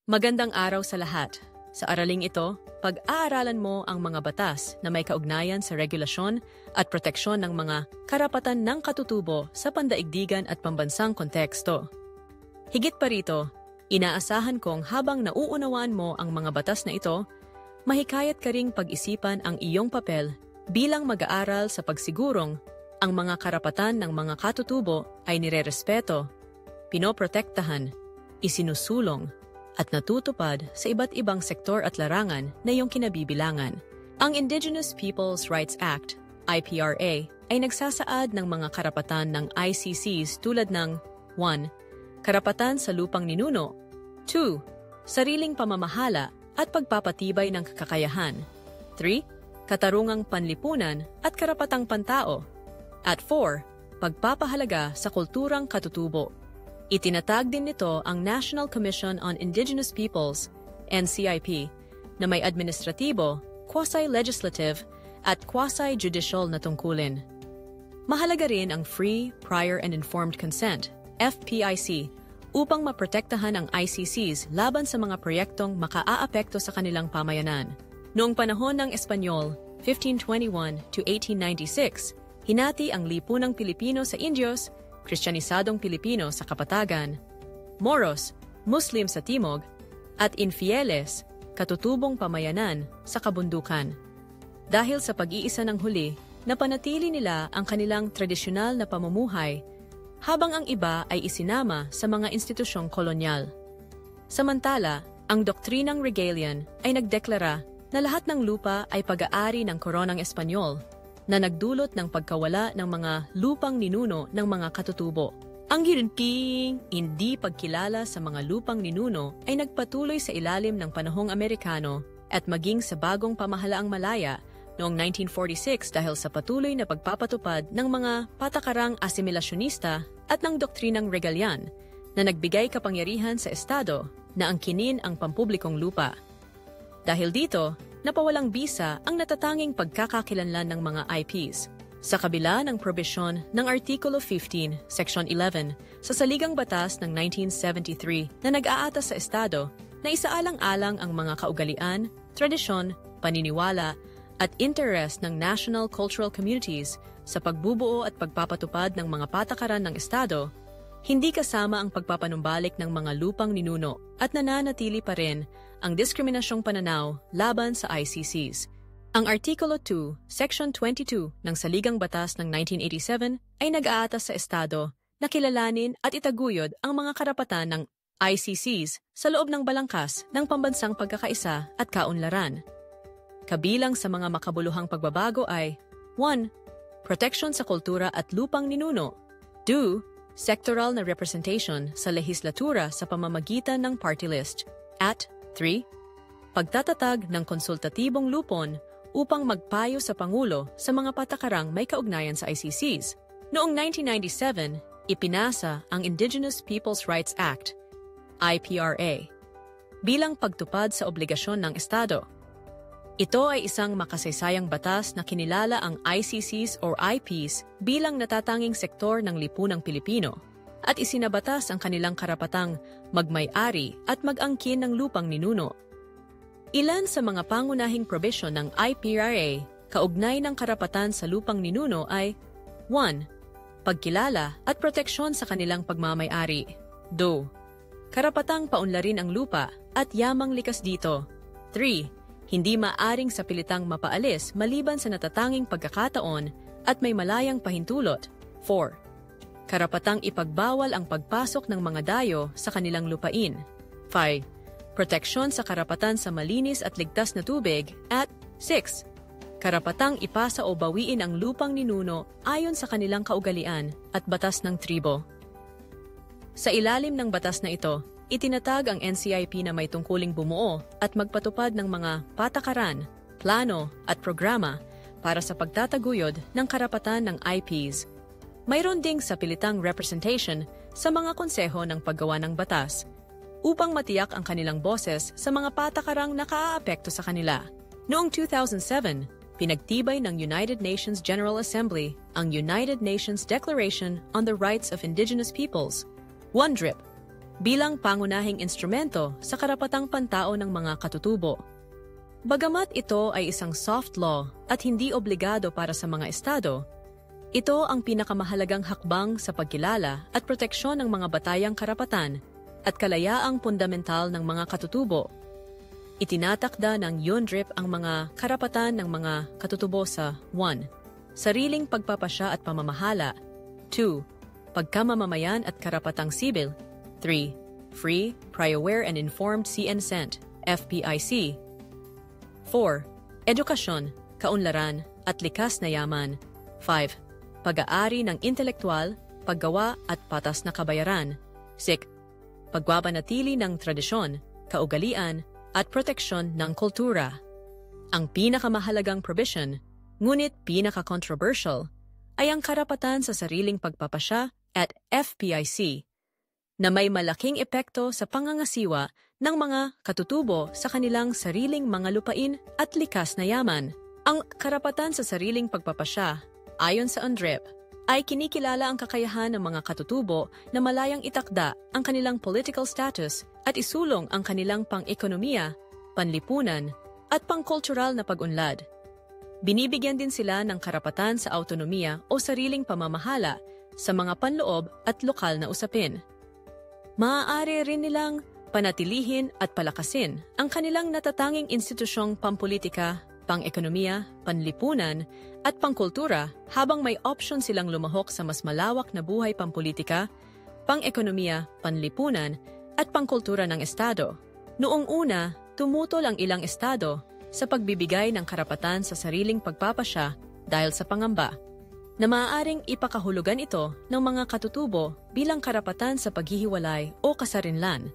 Magandang araw sa lahat. Sa araling ito, pag-aaralan mo ang mga batas na may kaugnayan sa regulasyon at proteksyon ng mga karapatan ng katutubo sa pandaigdigan at pambansang konteksto. Higit pa rito, inaasahan kong habang nauunawaan mo ang mga batas na ito, mahikayat ka ring pag-isipan ang iyong papel bilang mag-aaral sa pagsigurong ang mga karapatan ng mga katutubo ay nirerespeto, pinoprotektahan, isinusulong, at natutupad sa iba't ibang sektor at larangan na iyong kinabibilangan. Ang Indigenous Peoples' Rights Act, IPRA, ay nagsasaad ng mga karapatan ng ICCs tulad ng 1. Karapatan sa lupang ninuno. 2. Sariling pamamahala at pagpapatibay ng kakayahan. 3. Katarungang panlipunan at karapatang pantao. At 4. Pagpapahalaga sa kulturang katutubo. Itinatag din nito ang National Commission on Indigenous Peoples, NCIP, na may administratibo, quasi-legislative, at quasi-judicial na tungkulin. Mahalaga rin ang Free, Prior and Informed Consent, FPIC, upang maprotektahan ang ICCs laban sa mga proyektong makaaapekto sa kanilang pamayanan. Noong panahon ng Espanyol, 1521 to 1896, hinati ang lipunang Pilipino sa Indios, Kristyanisadong Pilipino sa Kapatagan, Moros, Muslim sa Timog, at Infieles, katutubong pamayanan sa kabundukan. Dahil sa pag-iisa ng huli, napanatili nila ang kanilang tradisyonal na pamumuhay, habang ang iba ay isinama sa mga institusyong kolonyal. Samantala, ang doktrinang Regalian ay nagdeklara na lahat ng lupa ay pag-aari ng koronang Espanyol, na nagdulot ng pagkawala ng mga lupang ninuno ng mga katutubo. Ang girinting, hindi pagkilala sa mga lupang ninuno ay nagpatuloy sa ilalim ng panahong Amerikano at maging sa bagong pamahalaang Malaya noong 1946 dahil sa patuloy na pagpapatupad ng mga patakarang asimilasyonista at ng doktrinang Regalian na nagbigay kapangyarihan sa Estado na angkinin ang pampublikong lupa. Dahil dito, napawalang bisa ang natatanging pagkakakilanlan ng mga IPs. Sa kabila ng probisyon ng Artikulo 15, Section 11 sa Saligang Batas ng 1973 na nag-aatas sa Estado na isaalang-alang ang mga kaugalian, tradisyon, paniniwala at interes ng national cultural communities sa pagbubuo at pagpapatupad ng mga patakaran ng Estado, hindi kasama ang pagpapanumbalik ng mga lupang ninuno at nananatili pa rin ang diskriminasyong pananaw laban sa ICCs. Ang Artikulo 2, Section 22 ng Saligang Batas ng 1987 ay nag-aatas sa Estado na kilalanin at itaguyod ang mga karapatan ng ICCs sa loob ng balangkas ng pambansang pagkakaisa at kaunlaran. Kabilang sa mga makabuluhang pagbabago ay 1. Proteksyon sa kultura at lupang ninuno. 2. Sectoral na representation sa lehislatura sa pamamagitan ng party list. At 3. Pagtatatag ng konsultatibong lupon upang magpayo sa Pangulo sa mga patakarang may kaugnayan sa ICCs. Noong 1997, ipinasa ang Indigenous Peoples' Rights Act, IPRA, bilang pagtupad sa obligasyon ng Estado. Ito ay isang makasaysayang batas na kinilala ang ICCs or IPs bilang natatanging sektor ng lipunang Pilipino at isinabatas ang kanilang karapatang magmay-ari at mag-angkin ng lupang ninuno. Ilan sa mga pangunahing probisyon ng IPRA kaugnay ng karapatan sa lupang ninuno ay 1. Pagkilala at proteksyon sa kanilang pagmamay-ari. 2. Karapatang paunlarin ang lupa at yamang likas dito. 3. Hindi maaring sa pilitang mapaalis maliban sa natatanging pagkakataon at may malayang pahintulot. 4. Karapatang ipagbawal ang pagpasok ng mga dayo sa kanilang lupain. 5. Proteksyon sa karapatan sa malinis at ligtas na tubig. At 6. Karapatang ipasa o bawiin ang lupang ninuno ayon sa kanilang kaugalian at batas ng tribo. Sa ilalim ng batas na ito, itinatag ang NCIP na may tungkuling bumuo at magpatupad ng mga patakaran, plano at programa para sa pagtataguyod ng karapatan ng IPs. Mayroon ding sapilitang representation sa mga konseho ng paggawa ng batas upang matiyak ang kanilang boses sa mga patakarang nakaaapekto sa kanila. Noong 2007, pinagtibay ng United Nations General Assembly ang United Nations Declaration on the Rights of Indigenous Peoples, UNDRIP, bilang pangunahing instrumento sa karapatang pantao ng mga katutubo. Bagamat ito ay isang soft law at hindi obligado para sa mga estado, ito ang pinakamahalagang hakbang sa pagkilala at proteksyon ng mga batayang karapatan at kalayaang fundamental ng mga katutubo. Itinatakda ng UNDRIP ang mga karapatan ng mga katutubo sa 1. Sariling pagpapasya at pamamahala. 2. Pagkamamamayan at karapatang sibil. 3. Free, prior and informed consent, FPIC. 4. Edukasyon, kaunlaran, at likas na yaman. 5. Pag-aari ng intelektual, paggawa at patas na kabayaran. 6. Pagbabanatili ng tradisyon, kaugalian, at proteksyon ng kultura. Ang pinakamahalagang provision, ngunit pinaka-controversial, ay ang karapatan sa sariling pagpapasya at FPIC, na may malaking epekto sa pangangasiwa ng mga katutubo sa kanilang sariling mga lupain at likas na yaman. Ang karapatan sa sariling pagpapasya, ayon sa UNDRIP, ay kinikilala ang kakayahan ng mga katutubo na malayang itakda ang kanilang political status at isulong ang kanilang pang-ekonomiya, panlipunan, at pangkultural na pag-unlad. Binibigyan din sila ng karapatan sa autonomiya o sariling pamamahala sa mga panloob at lokal na usapin. Maaari rin nilang panatilihin at palakasin ang kanilang natatanging institusyong pampolitika, pang-ekonomiya, panlipunan, at pangkultura habang may opsyon silang lumahok sa mas malawak na buhay pampolitika, pang-ekonomiya, panlipunan, at pangkultura ng estado. Noong una, tumutol ang ilang estado sa pagbibigay ng karapatan sa sariling pagpapasya dahil sa pangamba na maaaring ipakahulugan ito ng mga katutubo bilang karapatan sa paghihiwalay o kasarinlan.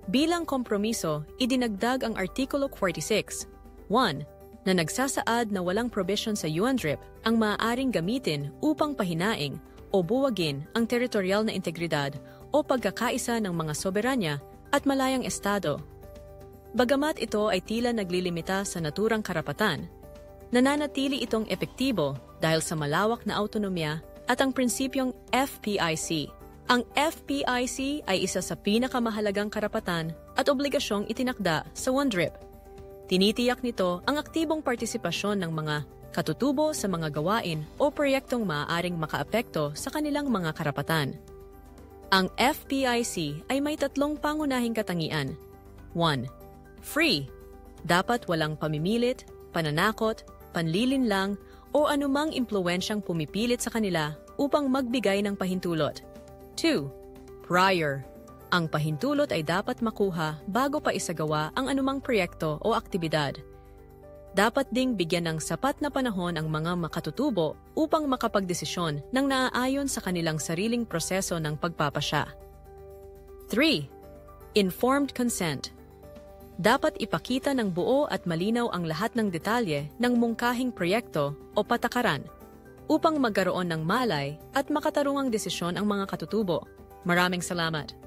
Bilang kompromiso, idinagdag ang Artikulo 46, 1, na nagsasaad na walang provision sa UNDRIP ang maaaring gamitin upang pahinaing o buwagin ang teritorial na integridad o pagkakaisa ng mga soberanya at malayang estado. Bagamat ito ay tila naglilimita sa naturang karapatan, nananatili itong epektibo dahil sa malawak na autonomiya at ang prinsipyong FPIC. Ang FPIC ay isa sa pinakamahalagang karapatan at obligasyong itinakda sa UNDRIP. Tinitiyak nito ang aktibong partisipasyon ng mga katutubo sa mga gawain o proyektong maaaring makaapekto sa kanilang mga karapatan. Ang FPIC ay may tatlong pangunahing katangian. 1. Free. Dapat walang pamimilit, pananakot, panlilinlang, o anumang impluwensyang pumipilit sa kanila upang magbigay ng pahintulot. 2. Prior. Ang pahintulot ay dapat makuha bago pa isagawa ang anumang proyekto o aktibidad. Dapat ding bigyan ng sapat na panahon ang mga makatutubo upang makapagdesisyon ng naaayon sa kanilang sariling proseso ng pagpapasya. 3. Informed consent. Dapat ipakita ng buo at malinaw ang lahat ng detalye ng mungkahing proyekto o patakaran upang magkaroon ng malay at makatarungang desisyon ang mga katutubo. Maraming salamat.